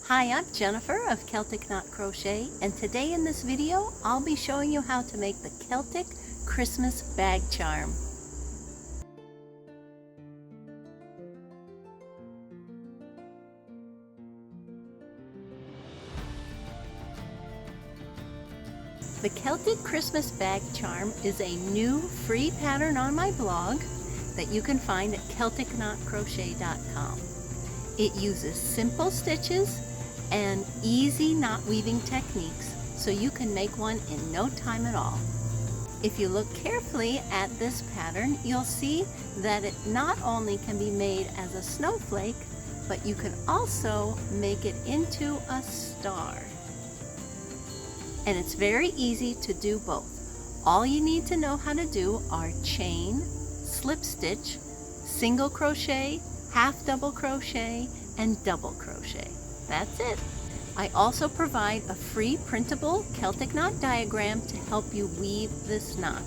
Hi, I'm Jennifer of Celtic Knot Crochet, and today in this video I'll be showing you how to make the Celtic Christmas Bag Charm. The Celtic Christmas Bag Charm is a new free pattern on my blog that you can find at CelticKnotCrochet.com. It uses simple stitches and easy knot weaving techniques so you can make one in no time at all. If you look carefully at this pattern, you'll see that it not only can be made as a snowflake, but you can also make it into a star. And it's very easy to do both. All you need to know how to do are chain, slip stitch, single crochet, half double crochet, and double crochet. That's it. I also provide a free printable Celtic knot diagram to help you weave this knot.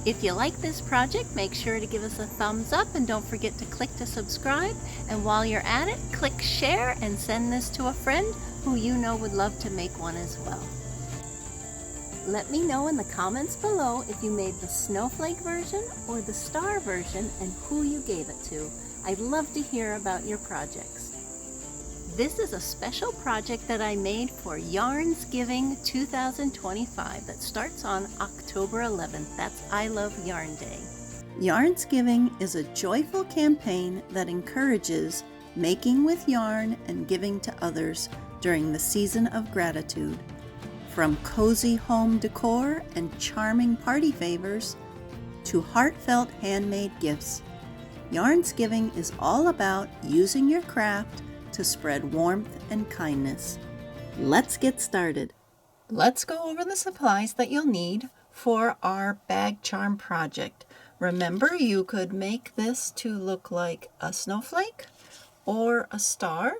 If you like this project, make sure to give us a thumbs up and don't forget to click to subscribe. And while you're at it, click share and send this to a friend who you know would love to make one as well. Let me know in the comments below if you made the snowflake version or the star version and who you gave it to. I'd love to hear about your projects. This is a special project that I made for Yarnsgiving 2025 that starts on October 11th. That's I Love Yarn Day. Yarnsgiving is a joyful campaign that encourages making with yarn and giving to others during the season of gratitude. From cozy home decor and charming party favors to heartfelt handmade gifts, Yarnsgiving is all about using your craft to spread warmth and kindness. Let's get started. Let's go over the supplies that you'll need for our bag charm project. Remember, you could make this to look like a snowflake or a star.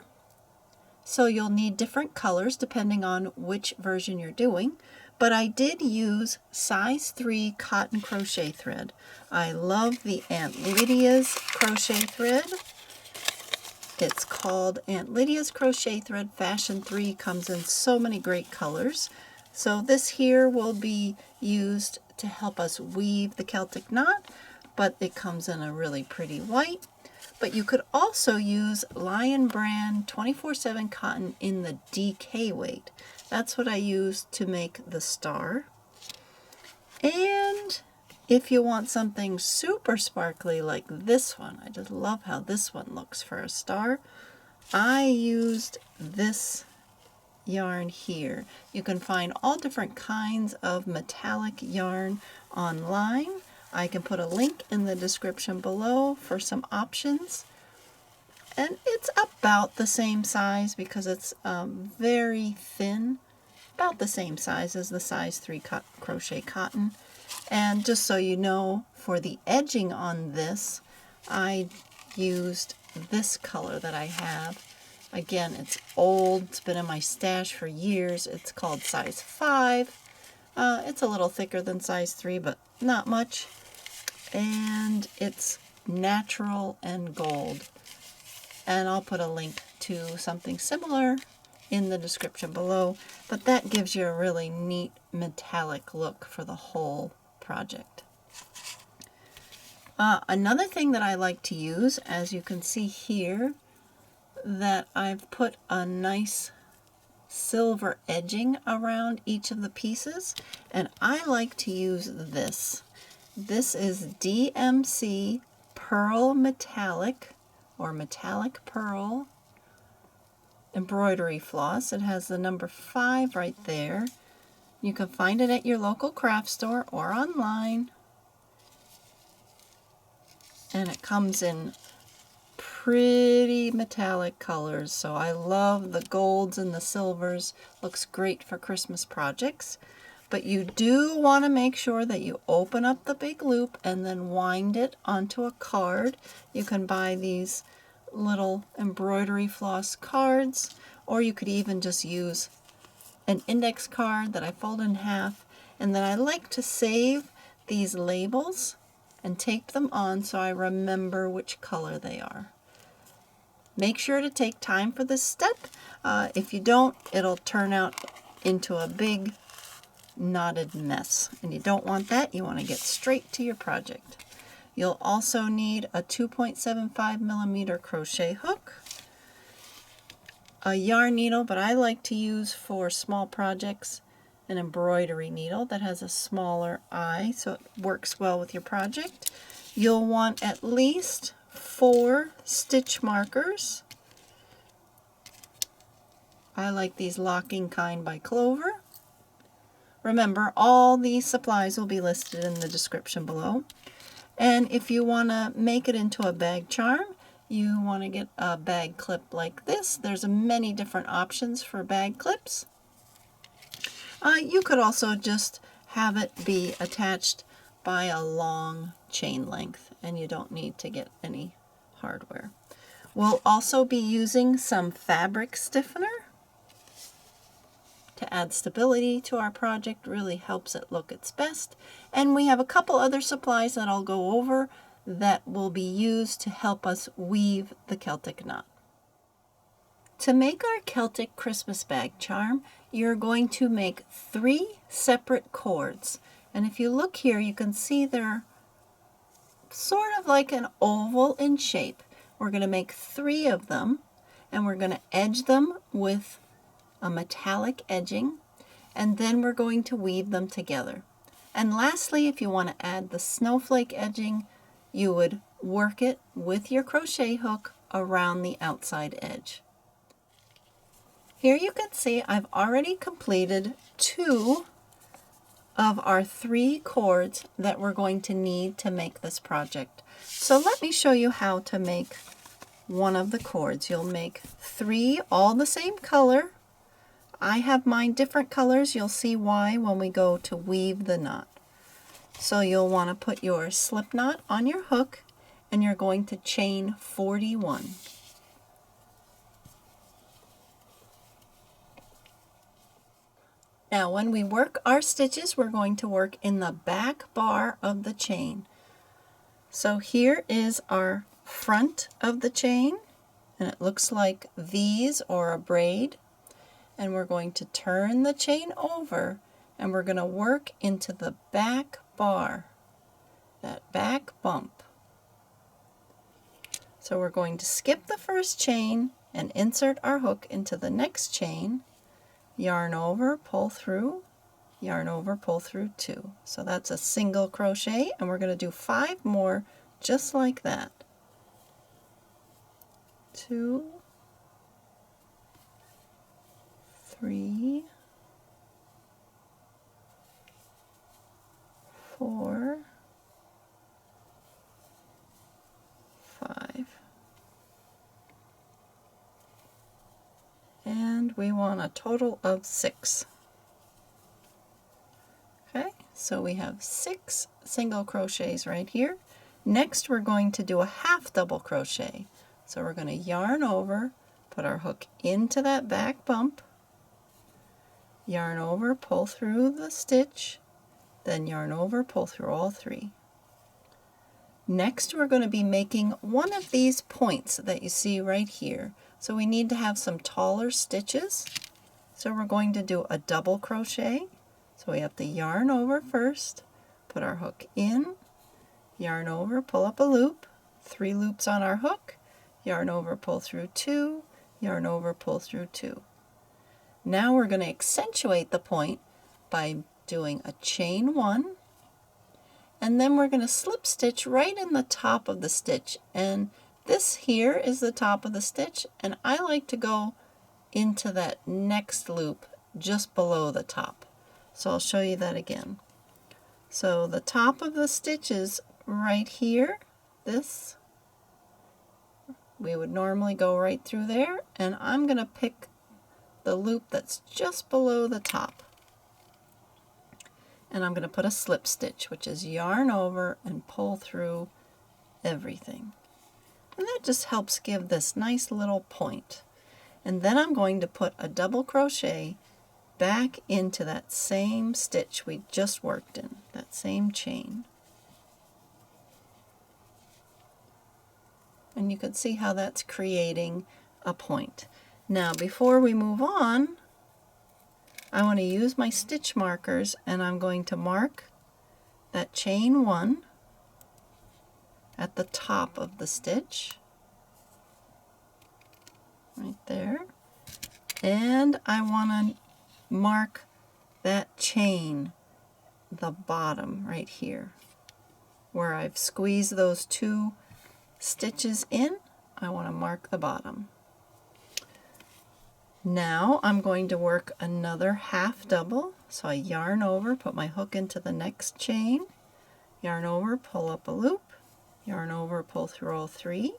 So you'll need different colors depending on which version you're doing. But I did use size 3 cotton crochet thread. I love the Aunt Lydia's crochet thread. It's called Aunt Lydia's Crochet Thread Fashion 3. Comes in so many great colors. So this here will be used to help us weave the Celtic knot, but it comes in a really pretty white. But you could also use Lion Brand 24/7 cotton in the DK weight. That's what I used to make the star. And if you want something super sparkly like this one, I just love how this one looks for a star, I used this yarn here. You can find all different kinds of metallic yarn online. I can put a link in the description below for some options. And it's about the same size because it's very thin, about the same size as the size 3 crochet cotton. And just so you know, for the edging on this, I used this color that I have. Again, it's old, it's been in my stash for years. It's called size 5. It's a little thicker than size 3, but not much. And it's natural and gold. And I'll put a link to something similar in the description below, but that gives you a really neat metallic look for the whole project. Another thing that I like to use, as you can see here, that I've put a nice silver edging around each of the pieces, and I like to use this. This is DMC Pearl Metallic or Metallic Pearl embroidery floss. It has the number 5 right there. You can find it at your local craft store or online. And it comes in pretty metallic colors. So I love the golds and the silvers. Looks great for Christmas projects. But you do want to make sure that you open up the big loop and then wind it onto a card. You can buy these little embroidery floss cards, or you could even just use an index card that I fold in half. And then I like to save these labels and tape them on so I remember which color they are. Make sure to take time for this step. If you don't, it'll turn out into a big knotted mess, and you don't want that. You want to get straight to your project. You'll also need a 2.75mm crochet hook, a yarn needle, but I like to use for small projects an embroidery needle that has a smaller eye so it works well with your project. You'll want at least 4 stitch markers. I like these locking kind by Clover. Remember, all these supplies will be listed in the description below. And if you want to make it into a bag charm, you want to get a bag clip like this. There's many different options for bag clips. You could also just have it be attached by a long chain length, and you don't need to get any hardware. We'll also be using some fabric stiffener to add stability to our project. Really helps it look its best. And we have a couple other supplies that I'll go over that will be used to help us weave the Celtic knot. To make our Celtic Christmas bag charm, you're going to make 3 separate cords. And if you look here, you can see they're sort of like an oval in shape. We're going to make 3 of them, and we're going to edge them with a metallic edging, and then we're going to weave them together. And lastly, if you want to add the snowflake edging, you would work it with your crochet hook around the outside edge. Here you can see I've already completed 2 of our 3 cords that we're going to need to make this project. So let me show you how to make one of the cords. You'll make 3 all the same color. I have mine different colors. You'll see why when we go to weave the knot. So you'll want to put your slip knot on your hook, and you're going to chain 41. Now when we work our stitches, we're going to work in the back bar of the chain. So here is our front of the chain, and it looks like V's or a braid. And we're going to turn the chain over, and we're going to work into the back bar, that back bump. So we're going to skip the first chain and insert our hook into the next chain, yarn over, pull through, yarn over, pull through 2. So that's a single crochet, and we're going to do 5 more just like that. 2, 3, 4, 5, and we want a total of 6. Okay, so we have 6 single crochets right here. Next we're going to do a half double crochet. So we're going to yarn over, put our hook into that back bump, yarn over, pull through the stitch, then yarn over, pull through all 3. Next we're going to be making one of these points that you see right here. So we need to have some taller stitches. So we're going to do a double crochet. So we have to yarn over first, put our hook in, yarn over, pull up a loop, 3 loops on our hook, yarn over, pull through 2, yarn over, pull through 2. Now we're going to accentuate the point by doing a chain 1, and then we're going to slip stitch right in the top of the stitch, and this here is the top of the stitch, and I like to go into that next loop just below the top. So I'll show you that again. So the top of the stitch is right here, this. We would normally go right through there, and I'm going to pick the loop that's just below the top. And I'm going to put a slip stitch, which is yarn over and pull through everything. And that just helps give this nice little point. And then I'm going to put a double crochet back into that same stitch we just worked in, that same chain. And you can see how that's creating a point. Now before we move on, I want to use my stitch markers, and I'm going to mark that chain 1 at the top of the stitch, right there. And I want to mark that chain, the bottom right here, where I've squeezed those 2 stitches in. I want to mark the bottom. Now I'm going to work another half double. So I yarn over, put my hook into the next chain, yarn over, pull up a loop, yarn over, pull through all 3.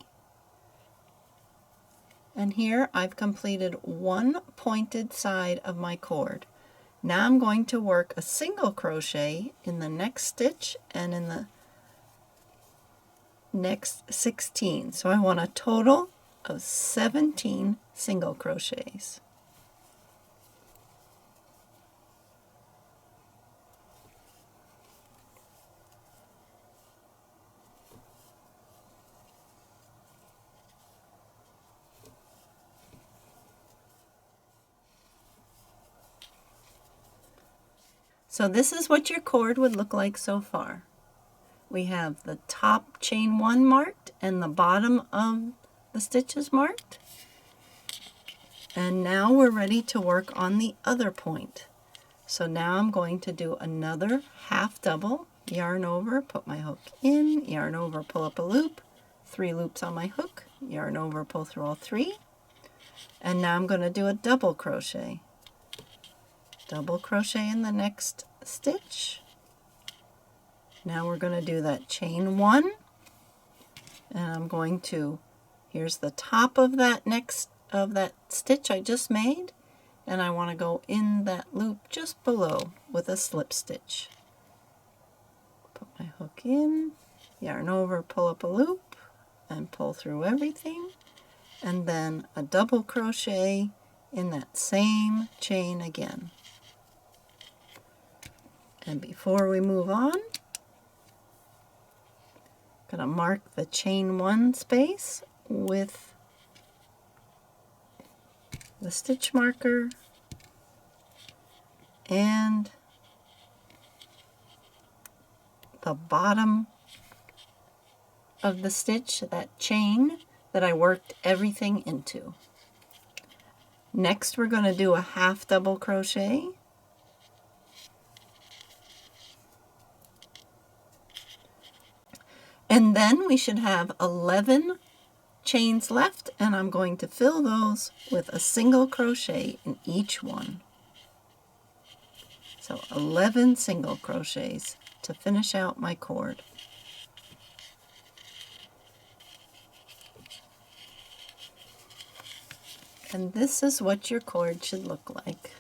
And here I've completed one pointed side of my cord. Now I'm going to work a single crochet in the next stitch and in the next 16. So I want a total of 17 single crochets. So this is what your cord would look like so far. We have the top chain 1 marked and the bottom of the stitches marked. And now we're ready to work on the other point. So now I'm going to do another half double, yarn over, put my hook in, yarn over, pull up a loop, 3 loops on my hook, yarn over, pull through all 3. And now I'm going to do a double crochet. Double crochet in the next stitch. Now we're going to do that chain 1, and I'm going to, here's the top of that stitch I just made, and I want to go in that loop just below with a slip stitch. Put my hook in, yarn over, pull up a loop, and pull through everything, and then a double crochet in that same chain again. And before we move on, I'm going to mark the chain 1 space with the stitch marker and the bottom of the stitch, that chain that I worked everything into. Next we're going to do a half double crochet. And then we should have 11 chains left, and I'm going to fill those with a single crochet in each one. So 11 single crochets to finish out my cord. And this is what your cord should look like.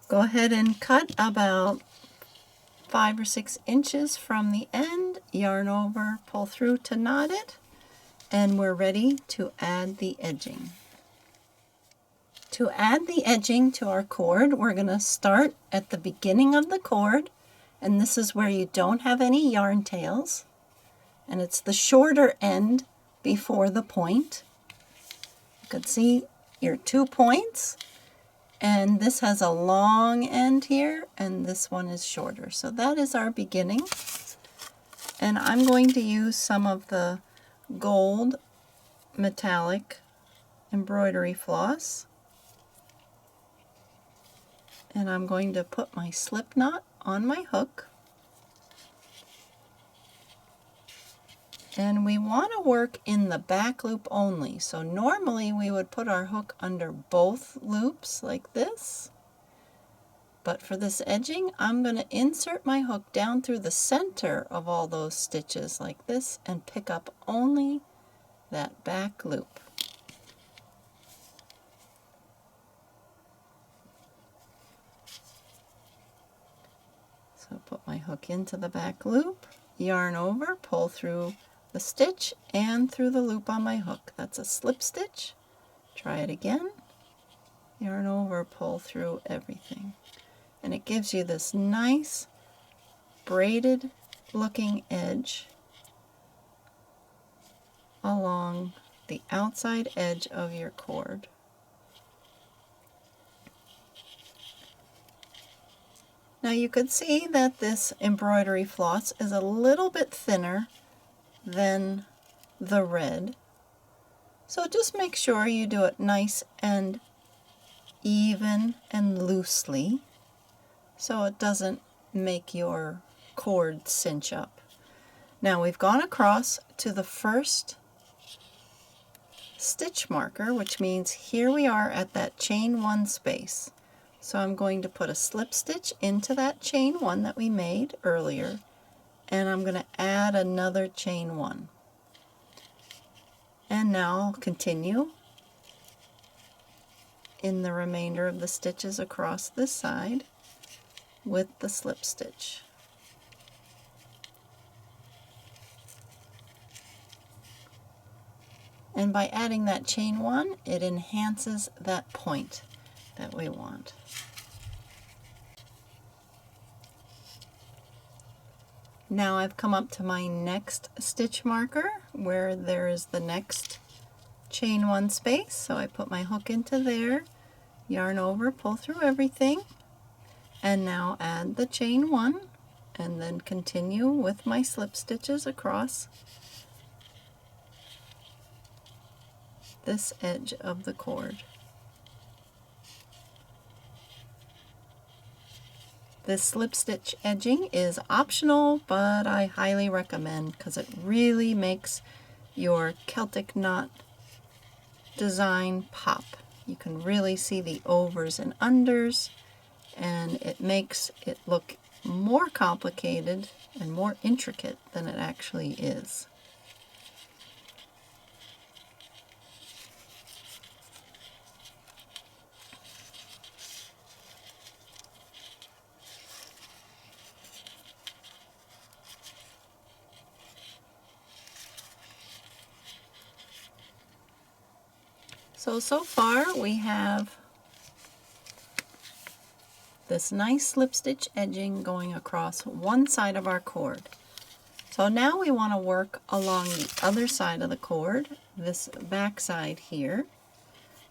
Go ahead and cut about 5 or 6 inches from the end, yarn over, pull through to knot it, and we're ready to add the edging. To add the edging to our cord, we're going to start at the beginning of the cord, and this is where you don't have any yarn tails, and it's the shorter end before the point. You can see your 2 points. And this has a long end here, and this one is shorter. So that is our beginning. And I'm going to use some of the gold metallic embroidery floss. And I'm going to put my slip knot on my hook. And we want to work in the back loop only. So normally we would put our hook under both loops like this. But for this edging, I'm going to insert my hook down through the center of all those stitches like this and pick up only that back loop. So put my hook into the back loop, yarn over, pull through the stitch and through the loop on my hook. That's a slip stitch. Try it again. Yarn over, pull through everything. And it gives you this nice braided looking edge along the outside edge of your cord. Now you could see that this embroidery floss is a little bit thinner than the red. So just make sure you do it nice and even and loosely so it doesn't make your cord cinch up. Now we've gone across to the first stitch marker, which means here we are at that chain 1 space. So I'm going to put a slip stitch into that chain 1 that we made earlier, and I'm going to add another chain 1. And now I'll continue in the remainder of the stitches across this side with the slip stitch. And by adding that chain 1, it enhances that point that we want. Now I've come up to my next stitch marker where there is the next chain 1 space. So I put my hook into there, yarn over, pull through everything, and now add the chain 1 and then continue with my slip stitches across this edge of the cord. This slip stitch edging is optional, but I highly recommend because it really makes your Celtic knot design pop. You can really see the overs and unders, and it makes it look more complicated and more intricate than it actually is. So far we have this nice slip stitch edging going across one side of our cord. So now we want to work along the other side of the cord, this back side here,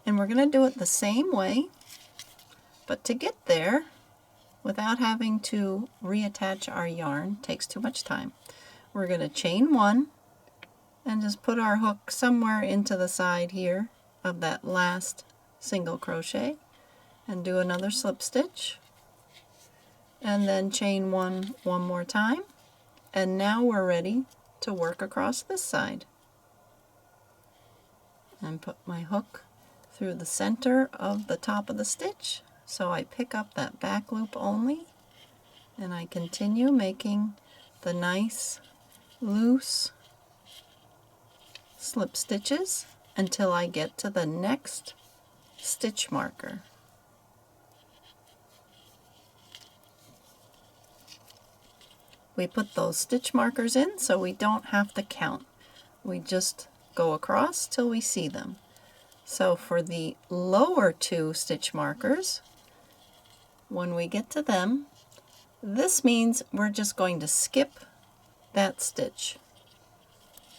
and we're going to do it the same way, but to get there without having to reattach our yarn takes too much time. We're going to chain 1 and just put our hook somewhere into the side here of that last single crochet and do another slip stitch and then chain 1 one more time, and now we're ready to work across this side. And put my hook through the center of the top of the stitch so I pick up that back loop only, and I continue making the nice loose slip stitches until I get to the next stitch marker. We put those stitch markers in so we don't have to count. We just go across till we see them. So for the lower 2 stitch markers, when we get to them, this means we're just going to skip that stitch.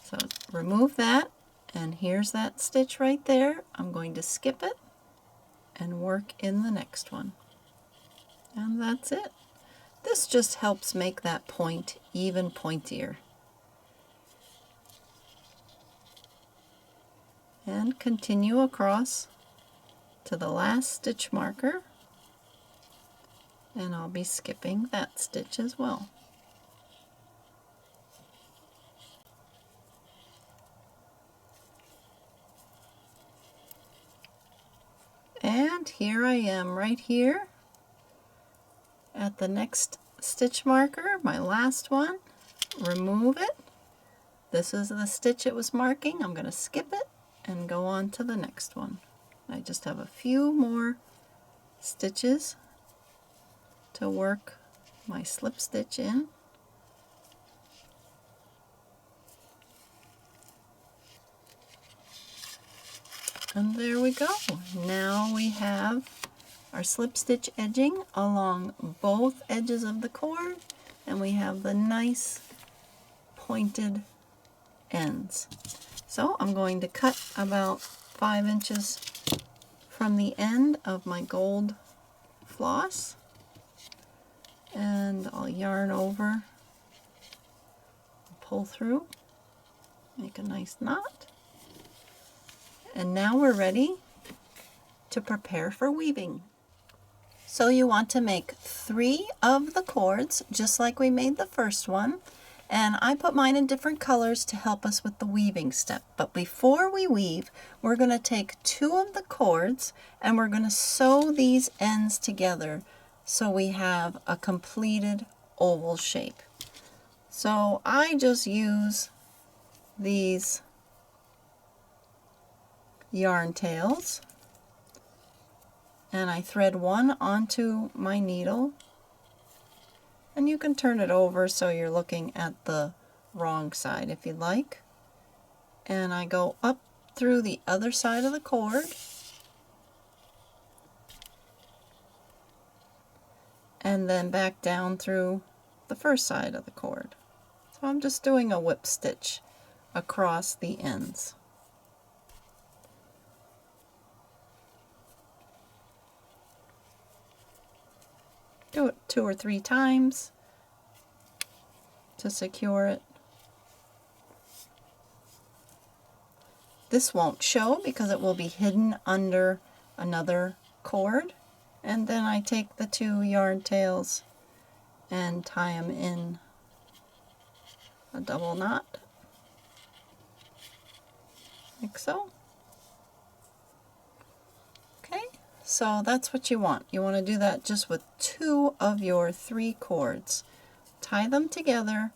So remove that, and here's that stitch right there. I'm going to skip it and work in the next one. And that's it. This just helps make that point even pointier. And continue across to the last stitch marker, and I'll be skipping that stitch as well. And here I am right here at the next stitch marker, my last one. Remove it. This is the stitch it was marking. I'm going to skip it and go on to the next one. I just have a few more stitches to work my slip stitch in. And there we go. Now we have our slip stitch edging along both edges of the cord, and we have the nice pointed ends. So I'm going to cut about 5 inches from the end of my gold floss, and I'll yarn over, pull through, make a nice knot, and now we're ready to prepare for weaving. So you want to make 3 of the cords just like we made the first one, and I put mine in different colors to help us with the weaving step. But before we weave, we're going to take 2 of the cords and we're going to sew these ends together so we have a completed oval shape. So I just use these yarn tails and I thread one onto my needle, and you can turn it over so you're looking at the wrong side if you like. And I go up through the other side of the cord and then back down through the first side of the cord. So I'm just doing a whip stitch across the ends. Do it 2 or 3 times to secure it. This won't show because it will be hidden under another cord. And then I take the 2 yarn tails and tie them in a double knot, like so. Okay, so that's what you want. You want to do that just with 2 of your 3 cords. Tie them together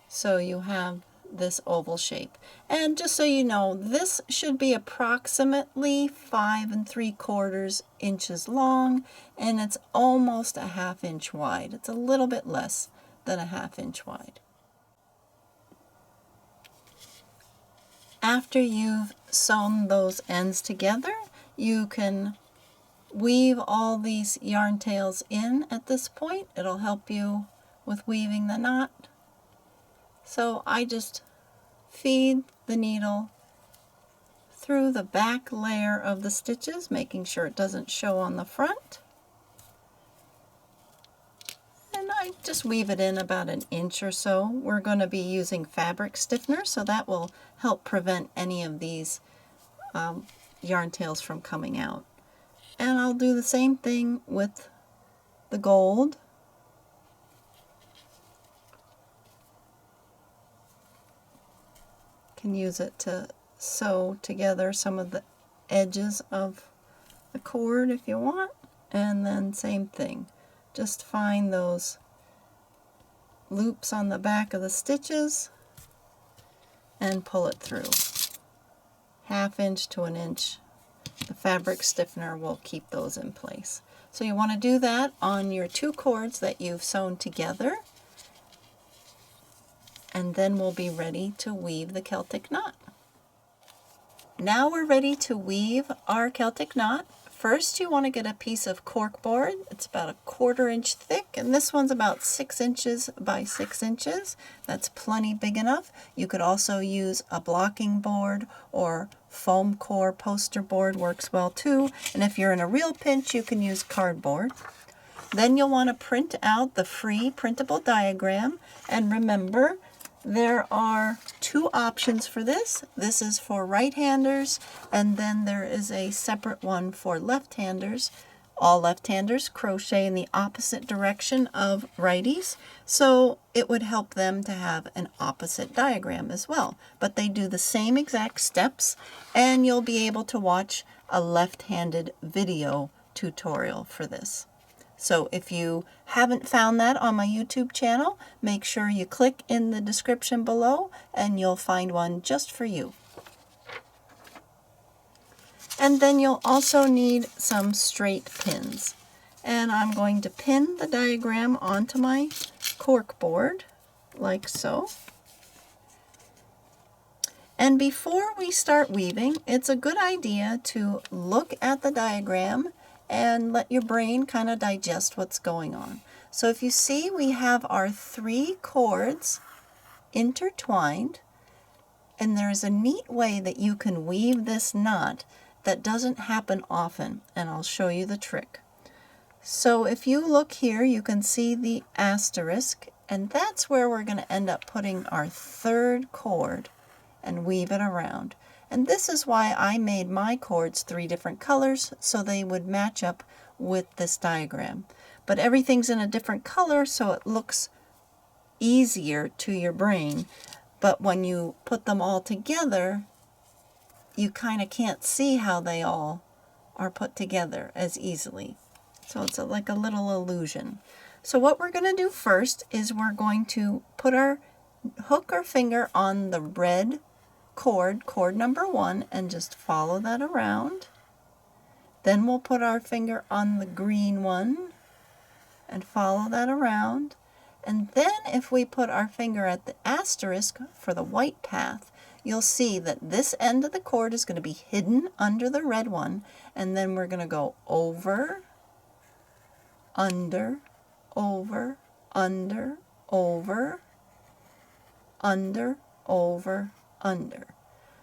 so you have this oval shape. And just so you know, this should be approximately 5 3/4 inches long, and it's almost a 1/2 inch wide. It's a little bit less than a 1/2 inch wide. After you've sewn those ends together, you can weave all these yarn tails in at this point. It'll help you with weaving the knot. So I just feed the needle through the back layer of the stitches, making sure it doesn't show on the front. And I just weave it in about 1 inch or so. We're going to be using fabric stiffener, so that will help prevent any of these yarn tails from coming out. And I'll do the same thing with the gold. Can use it to sew together some of the edges of the cord if you want. And then same thing. Just find those loops on the back of the stitches and pull it through. 1/2 inch to 1 inch. The fabric stiffener will keep those in place. So you want to do that on your 2 cords that you've sewn together, and then we'll be ready to weave the Celtic knot. Now we're ready to weave our Celtic knot. First you want to get a piece of cork board. It's about 1/4 inch thick, and this one's about 6 inches by 6 inches. That's plenty big enough. You could also use a blocking board, or foam core poster board works well too. And if you're in a real pinch, you can use cardboard. Then you'll want to print out the free printable diagram, and remember, there are 2 options for this. This is for right-handers, and then there is a separate one for left-handers. All left-handers crochet in the opposite direction of righties, so it would help them to have an opposite diagram as well. But they do the same exact steps, and you'll be able to watch a left-handed video tutorial for this. So if you haven't found that on my YouTube channel, make sure you click in the description below and you'll find one just for you. And then you'll also need some straight pins. And I'm going to pin the diagram onto my cork board, like so. And before we start weaving, it's a good idea to look at the diagram and let your brain kind of digest what's going on. So if you see, we have our 3 cords intertwined, And there's a neat way that you can weave this knot that doesn't happen often, and I'll show you the trick. So if you look here, you can see the asterisk, and that's where we're going to end up putting our third cord and weave it around. And this is why I made my cords 3 different colors, so they would match up with this diagram. But everything's in a different color, so it looks easier to your brain. But when you put them all together, you kind of can't see how they all are put together as easily. So it's like a little illusion. So what we're going to do first is we're going to put our hook or finger on the red cord, cord number 1, and just follow that around. Then we'll put our finger on the green one and follow that around. And then if we put our finger at the asterisk for the white path, you'll see that this end of the cord is going to be hidden under the red one, and then we're going to go over, under, over, under, over, under, over, under.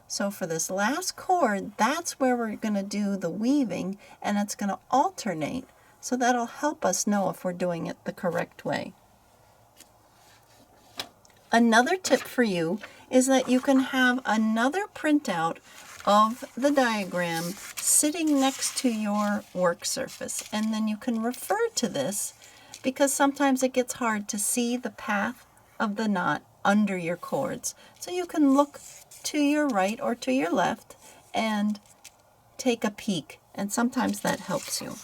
So for this last cord, that's where we're going to do the weaving, and it's going to alternate, so that'll help us know if we're doing it the correct way. Another tip for you is that you can have another printout of the diagram sitting next to your work surface, and then you can refer to this because sometimes it gets hard to see the path of the knot under your cords. So you can look to your right or to your left and take a peek, and sometimes that helps you.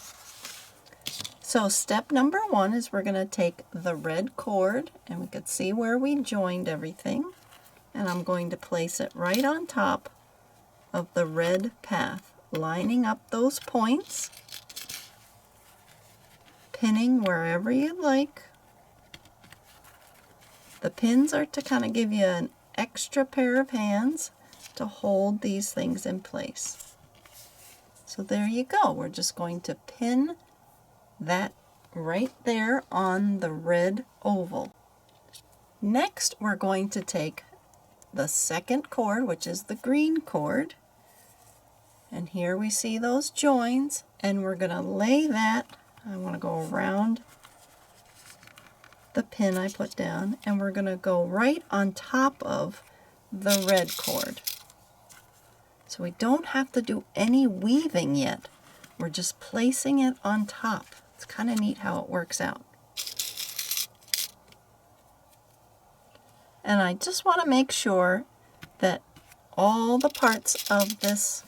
So step number 1 is we're going to take the red cord, and we can see where we joined everything, and I'm going to place it right on top of the red path, lining up those points, pinning wherever you like. The pins are to kind of give you an extra pair of hands to hold these things in place. So there you go. We're just going to pin that right there on the red oval. Next, we're going to take the second cord, which is the green cord, and here we see those joins, and we're going to lay that, I want to go around the pin I put down, and we're going to go right on top of the red cord. So we don't have to do any weaving yet. We're just placing it on top. It's kind of neat how it works out. And I just want to make sure that all the parts of this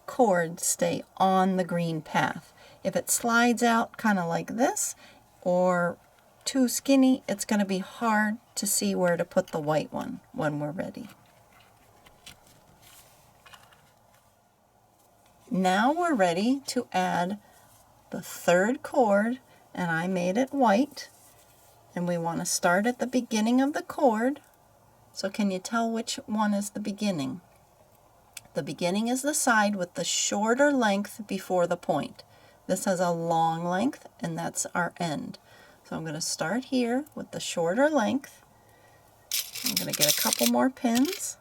cord stay on the green path. If it slides out kind of like this or too skinny, it's going to be hard to see where to put the white one when we're ready. Now we're ready to add the third cord, and I made it white, and we want to start at the beginning of the cord. So can you tell which one is the beginning? The beginning is the side with the shorter length before the point. This has a long length, and that's our end. So I'm going to start here with the shorter length. I'm going to get a couple more pins,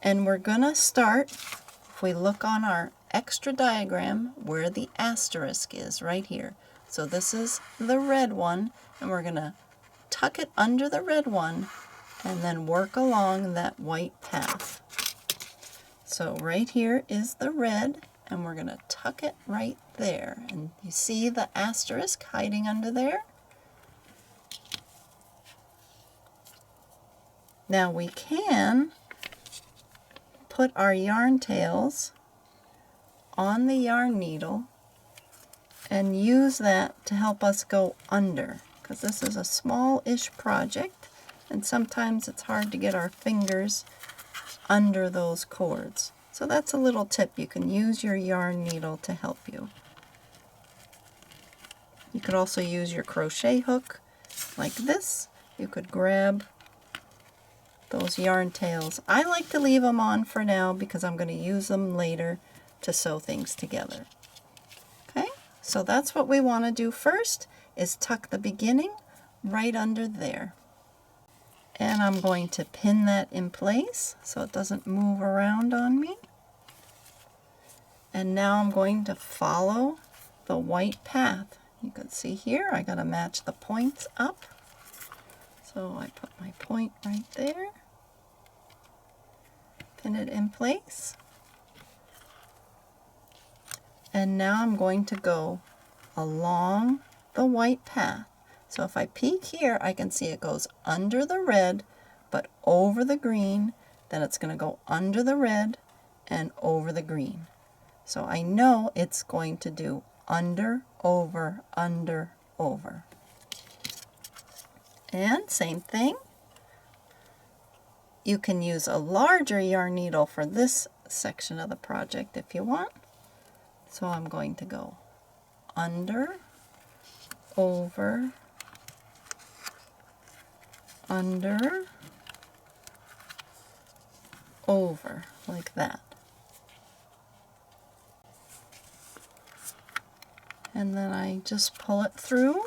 and we're going to start, if we look on our extra diagram, where the asterisk is right here. So this is the red one, and we're going to tuck it under the red one and then work along that white path. So right here is the red, and we're going to tuck it right there, and you see the asterisk hiding under there. Now we can put our yarn tails on the yarn needle and use that to help us go under, because this is a small-ish project and sometimes it's hard to get our fingers under those cords. So that's a little tip. You can use your yarn needle to help you. You could also use your crochet hook like this. You could grab those yarn tails. I like to leave them on for now because I'm going to use them later to sew things together. Okay, so that's what we want to do first, is tuck the beginning right under there. And I'm going to pin that in place so it doesn't move around on me. And now I'm going to follow the white path. You can see here I got to match the points up. So I put my point right there, pin it in place. And now I'm going to go along the white path. So if I peek here, I can see it goes under the red, but over the green. Then it's going to go under the red and over the green. So I know it's going to do under, over, under, over. And same thing. You can use a larger yarn needle for this section of the project if you want. So I'm going to go under, over, under, over, like that. And then I just pull it through.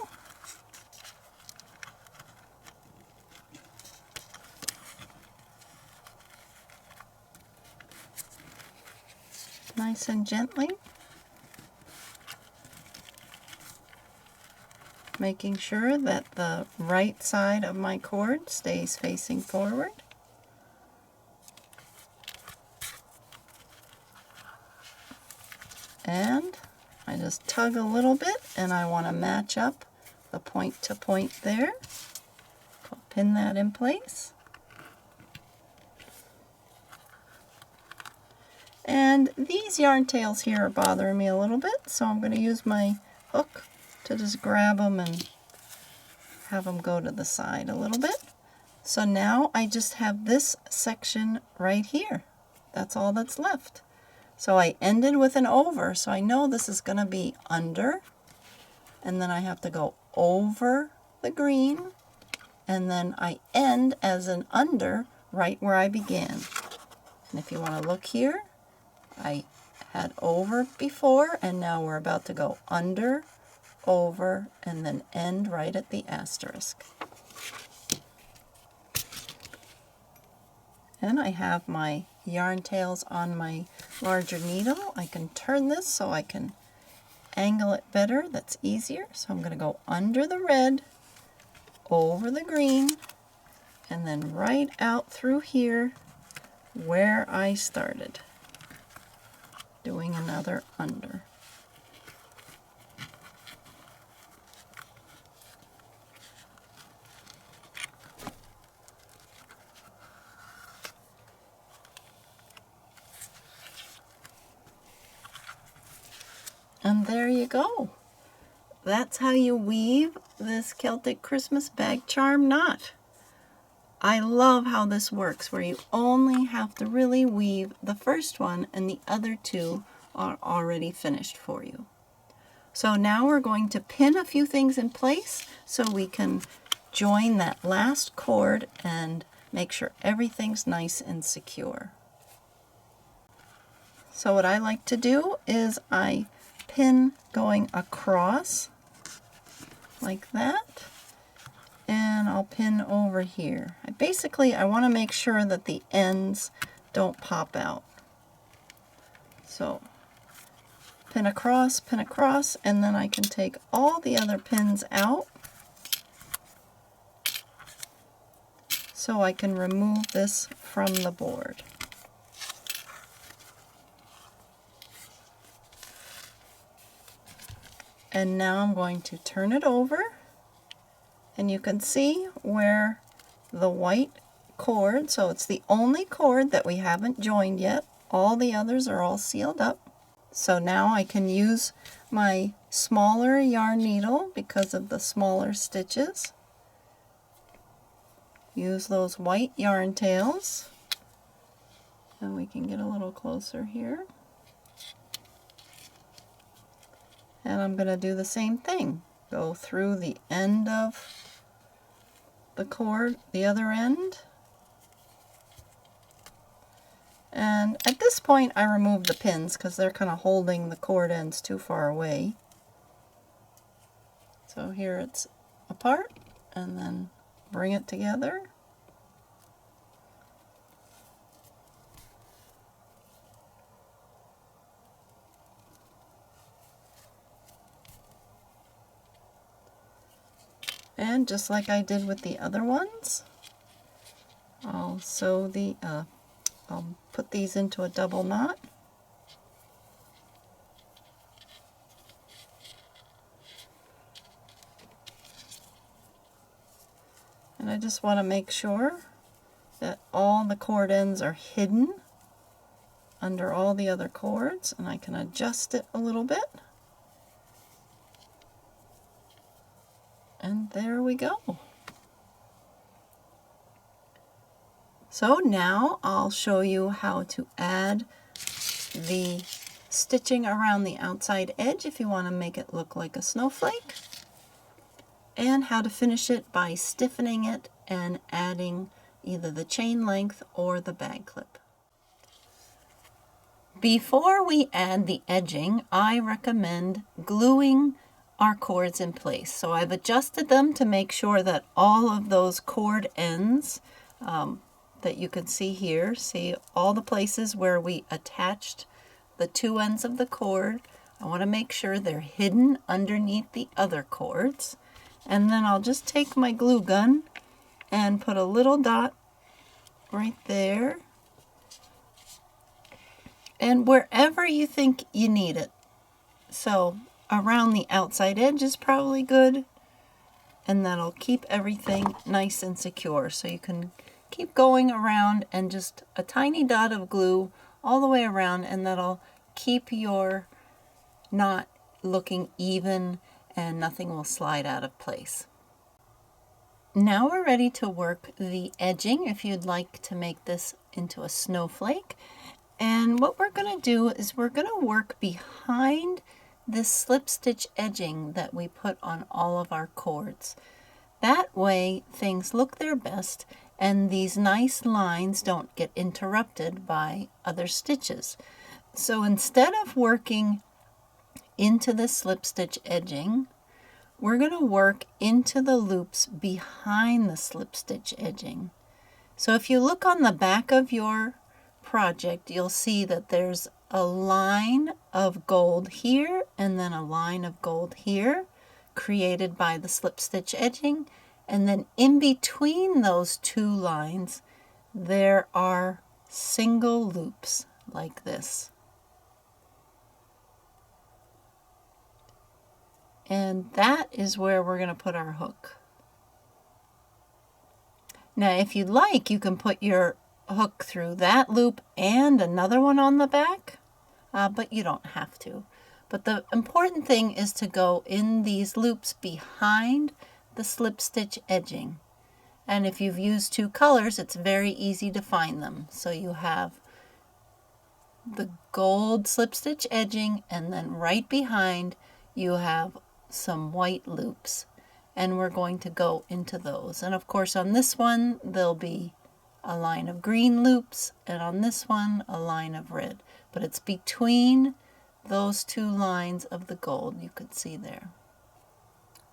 Nice and gently. Making sure that the right side of my cord stays facing forward. And I just tug a little bit and I want to match up the point to point there. I'll pin that in place. And these yarn tails here are bothering me a little bit, so I'm going to use my hook to just grab them and have them go to the side a little bit. So now I just have this section right here. That's all that's left. So I ended with an over, so I know this is going to be under, and then I have to go over the green, and then I end as an under right where I began. And if you want to look here, I had over before, and now we're about to go under, over, and then end right at the asterisk. And I have my yarn tails on my larger needle. I can turn this so I can angle it better. That's easier. So I'm going to go under the red, over the green, and then right out through here where I started, doing another under. And there you go. That's how you weave this Celtic Christmas Bag Charm knot. I love how this works, where you only have to really weave the first one and the other two are already finished for you. So now we're going to pin a few things in place so we can join that last cord and make sure everything's nice and secure. So what I like to do is I pin going across like that, and I'll pin over here. I want to make sure that the ends don't pop out. So pin across, and then I can take all the other pins out so I can remove this from the board. And now I'm going to turn it over, and you can see where the white cord, so it's the only cord that we haven't joined yet. All the others are all sealed up. So now I can use my smaller yarn needle because of the smaller stitches. Use those white yarn tails, and we can get a little closer here. And I'm going to do the same thing. Go through the end of the cord, the other end. And at this point I remove the pins because they're kind of holding the cord ends too far away. So here it's apart, and then bring it together. And just like I did with the other ones, I'll I'll put these into a double knot. And I just want to make sure that all the cord ends are hidden under all the other cords, and I can adjust it a little bit. And there we go. So now I'll show you how to add the stitching around the outside edge if you want to make it look like a snowflake, and how to finish it by stiffening it and adding either the chain length or the bag clip. Before we add the edging, I recommend gluing our cords in place. So I've adjusted them to make sure that all of those cord ends that you can see here, see all the places where we attached the two ends of the cord. I want to make sure they're hidden underneath the other cords. And then I'll just take my glue gun and put a little dot right there. And wherever you think you need it. So around the outside edge is probably good, and that'll keep everything nice and secure. So you can keep going around and just a tiny dot of glue all the way around, and that'll keep your knot looking even and nothing will slide out of place. Now we're ready to work the edging if you'd like to make this into a snowflake. And what we're going to do is we're going to work behind this slip stitch edging that we put on all of our cords. That way things look their best and these nice lines don't get interrupted by other stitches. So instead of working into the slip stitch edging, we're going to work into the loops behind the slip stitch edging. So if you look on the back of your project, you'll see that there's a line of gold here and then a line of gold here created by the slip stitch edging, and then in between those two lines there are single loops like this. And that is where we're going to put our hook. Now if you'd like, you can put your hook through that loop and another one on the back, but you don't have to. But the important thing is to go in these loops behind the slip stitch edging. And if you've used two colors, it's very easy to find them. So you have the gold slip stitch edging, and then right behind you have some white loops, and we're going to go into those. And of course on this one there'll be a line of green loops, and on this one a line of red, but it's between those two lines of the gold you could see there.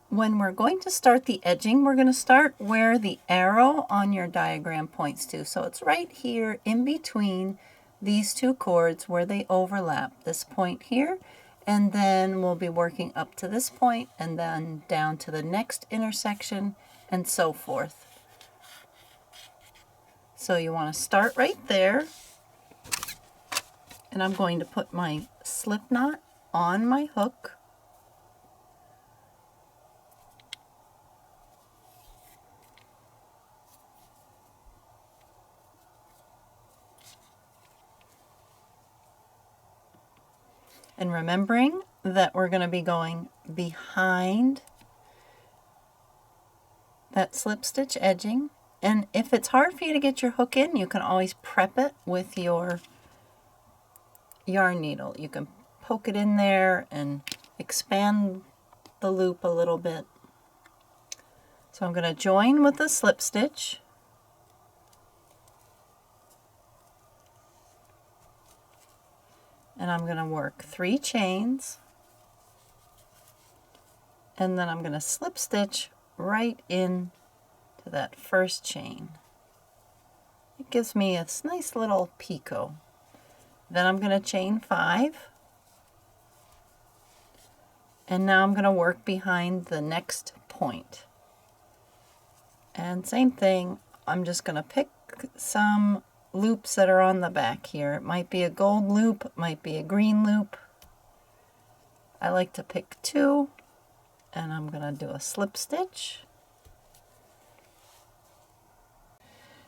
When we're going to start the edging, we're going to start where the arrow on your diagram points to. So it's right here in between these two cords where they overlap, this point here, and then we'll be working up to this point and then down to the next intersection and so forth. So you want to start right there, and I'm going to put my slip knot on my hook. And remembering that we're going to be going behind that slip stitch edging. And if it's hard for you to get your hook in, you can always prep it with your yarn needle. You can poke it in there and expand the loop a little bit. So I'm going to join with the slip stitch. And I'm going to work 3 chains, and then I'm going to slip stitch right in to that first chain. It gives me a nice little picot. Then I'm going to chain 5, and now I'm going to work behind the next point. And same thing, I'm just going to pick some loops that are on the back here. It might be a gold loop, it might be a green loop. I like to pick 2, and I'm going to do a slip stitch.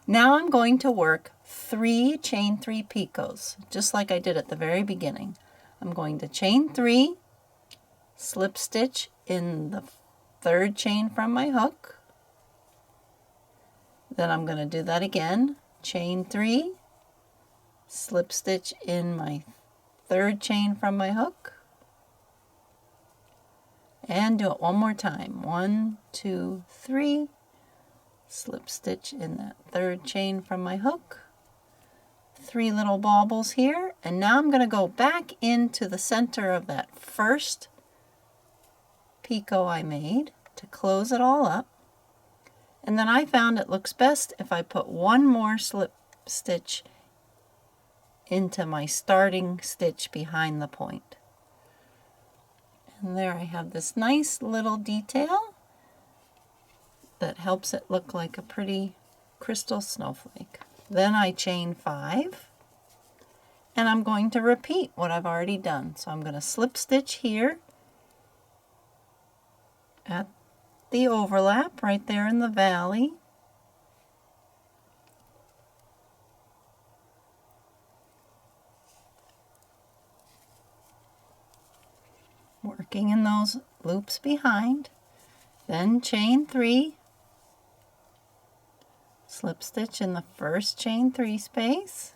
Now I'm going to work 3 chain 3 picots, just like I did at the very beginning. I'm going to chain 3, slip stitch in the 3rd chain from my hook. Then I'm going to do that again, chain 3, slip stitch in my 3rd chain from my hook, and do it one more time. 1, 2, 3, slip stitch in that 3rd chain from my hook, 3 little baubles here, and now I'm going to go back into the center of that first picot I made to close it all up. And then I found it looks best if I put one more slip stitch into my starting stitch behind the point. And there I have this nice little detail that helps it look like a pretty crystal snowflake. Then I chain 5, and I'm going to repeat what I've already done. So I'm going to slip stitch here at the overlap right there in the valley. Working in those loops behind. Then chain 3, slip stitch in the first chain 3 space.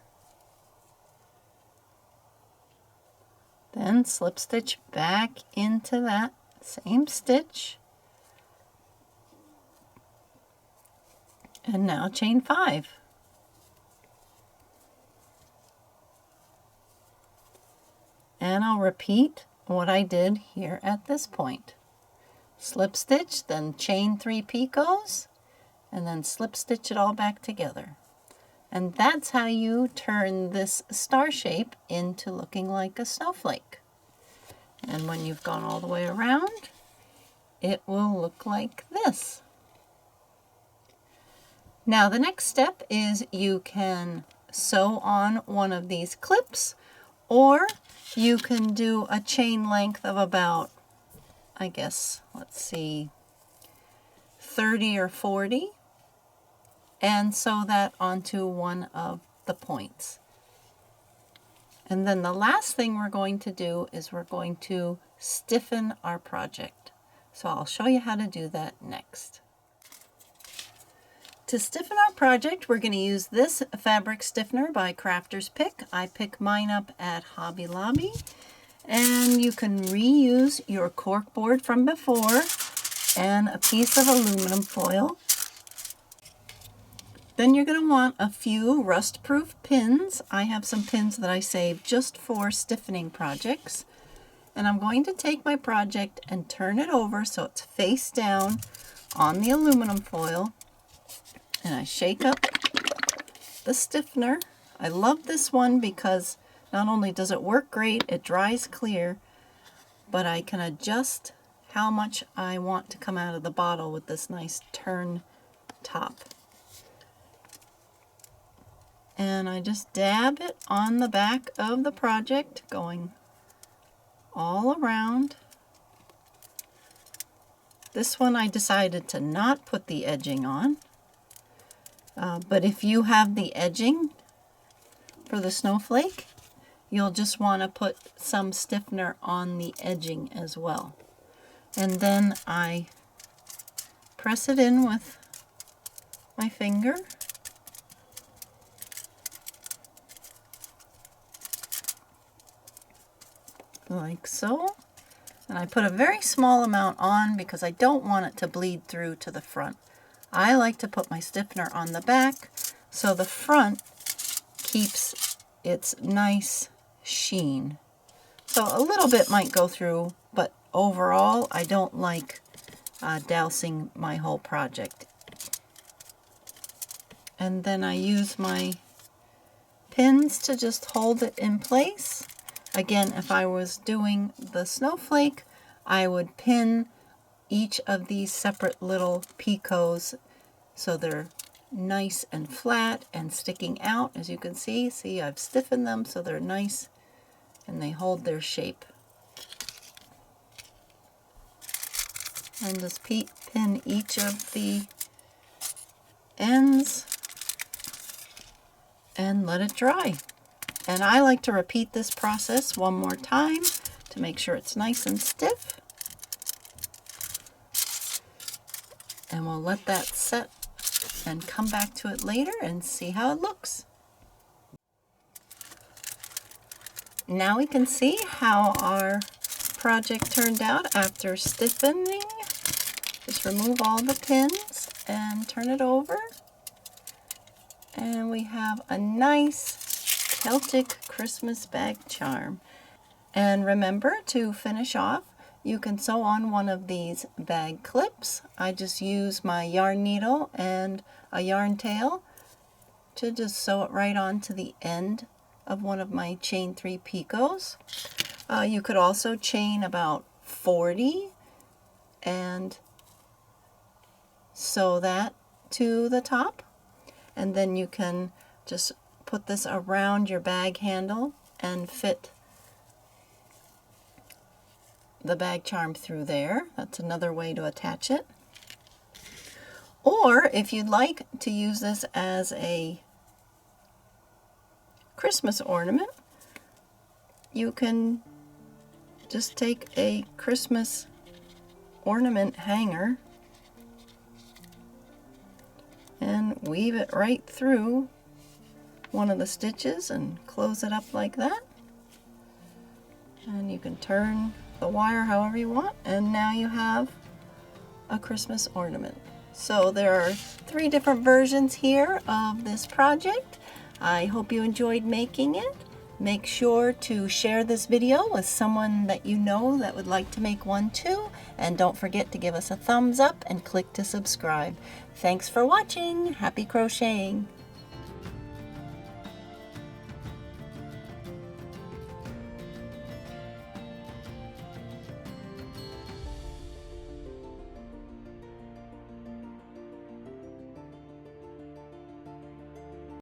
Then slip stitch back into that same stitch. And now chain 5. And I'll repeat what I did here at this point. Slip stitch, then chain 3 picots, and then slip stitch it all back together. And that's how you turn this star shape into looking like a snowflake. And when you've gone all the way around, it will look like this. Now the next step is you can sew on one of these clips, or you can do a chain length of about, I guess, let's see, 30 or 40, and sew that onto one of the points. And then the last thing we're going to do is we're going to stiffen our project. So I'll show you how to do that next. To stiffen our project, we're going to use this fabric stiffener by Crafter's Pick. I pick mine up at Hobby Lobby. And you can reuse your cork board from before and a piece of aluminum foil. Then you're going to want a few rust-proof pins. I have some pins that I saved just for stiffening projects. And I'm going to take my project and turn it over so it's face down on the aluminum foil. And I shake up the stiffener. I love this one because not only does it work great, it dries clear, but I can adjust how much I want to come out of the bottle with this nice turn top. And I just dab it on the back of the project, going all around. This one I decided to not put the edging on. But if you have the edging for the snowflake, you'll just want to put some stiffener on the edging as well. And then I press it in with my finger. Like so. And I put a very small amount on because I don't want it to bleed through to the front. I like to put my stiffener on the back so the front keeps its nice sheen. So a little bit might go through, but overall I don't like dousing my whole project. And then I use my pins to just hold it in place. Again, if I was doing the snowflake, I would pin each of these separate little picots so they're nice and flat and sticking out. As you can see, I've stiffened them so they're nice and they hold their shape. And just pin each of the ends and let it dry. And I like to repeat this process one more time to make sure it's nice and stiff. And we'll let that set and come back to it later and see how it looks. Now we can see how our project turned out after stiffening. Just remove all the pins and turn it over. And we have a nice Celtic Christmas bag charm. And remember, to finish off, you can sew on one of these bag clips. I just use my yarn needle and a yarn tail to just sew it right onto the end of one of my chain 3 picots. You could also chain about 40 and sew that to the top, and then you can just put this around your bag handle and fit the bag charm through there. That's another way to attach it. Or if you'd like to use this as a Christmas ornament, you can just take a Christmas ornament hanger and weave it right through one of the stitches and close it up like that. And you can turn the wire however you want, and now you have a Christmas ornament. So there are 3 different versions here of this project. I hope you enjoyed making it. Make sure to share this video with someone that you know that would like to make one too. And don't forget to give us a thumbs up and click to subscribe. Thanks for watching. Happy crocheting!